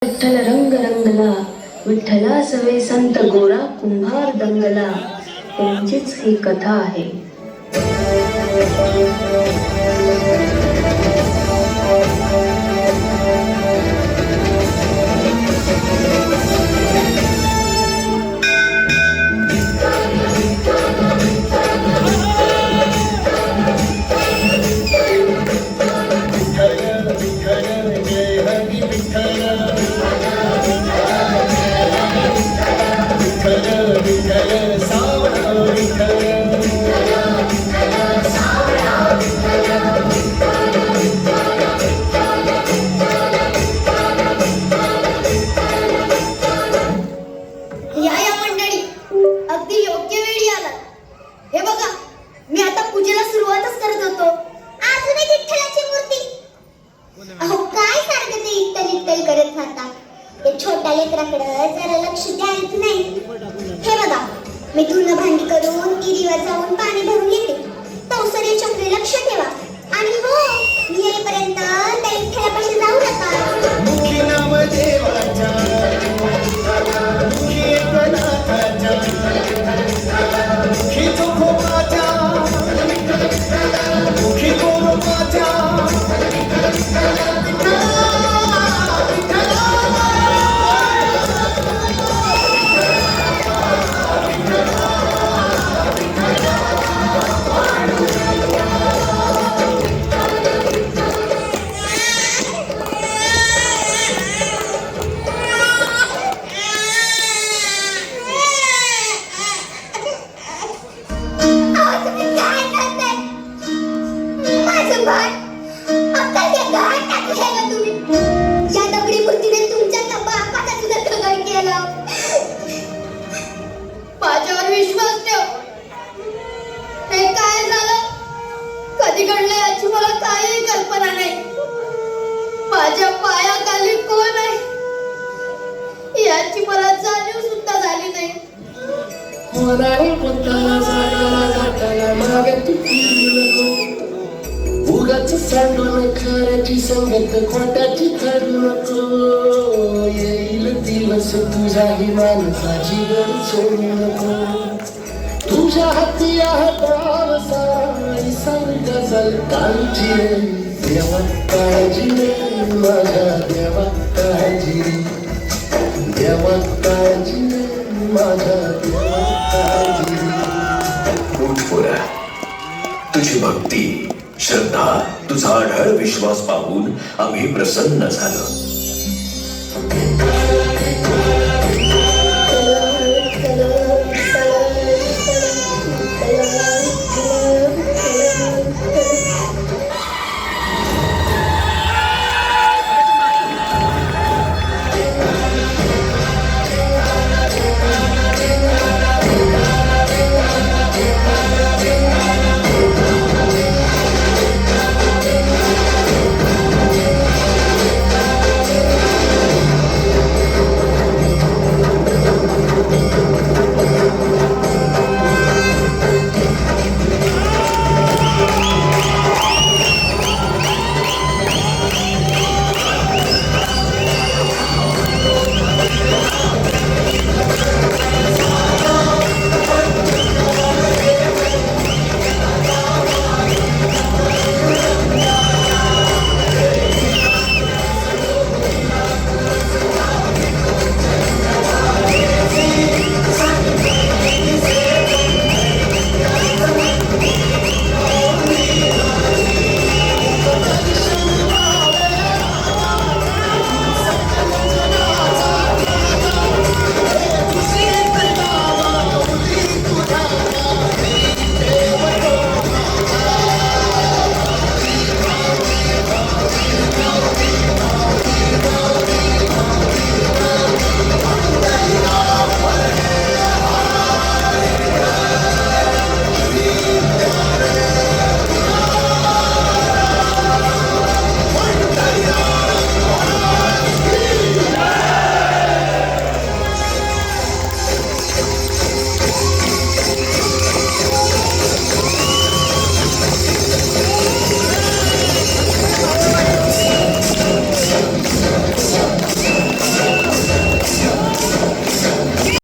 विठ्ठल रंग रंगला, विठ्ठला सवे संत गोरा कुंभार दंगला, त्यांचीच ही कथा आहे. छोट्या लेकराकडे जरा लक्ष द्यायचं नाही. हे बघा, मी धुणं भांडी करून विहिरीवर जाऊन पाणी भरून येते. तवसरे चक्रे लक्ष ठेवा. आणि हो, मी येईपर्यंत त्या विठ्ठलापाशी जाऊ नका. मुखी नाम देवाच्या, मुखी एकनाथाच्या, मुखी तुकोबाच्या, मुखी गोरोबाच्या. माझ्यावर विश्वास ठेव. हे काय झालं, कधी घडलं याची मला काही कल्पना नाही. माझ्या पायाखाली कोण आहे याची मला जाणीव सुद्धा झाली नाही. कोणाला कोणताला जाताला मागे तू उगाच सांडून खऱ्याची संगत खोट्याची ठरू नको. येईल दिवस तुझ्याही माणसाची गड सोडू नको. तुझ्या हाती हातावर सारी सारखं गजल काळजी रे. देवा काळजी रे, माझ्या देवा काळजी रे. देवा काळजी रे, माझ्या देवा काळजी रे. उठ पोरा, तुझी भक्ती, श्रद्धा, तुझा अढळ विश्वास पाहून आम्ही प्रसन्न झालो.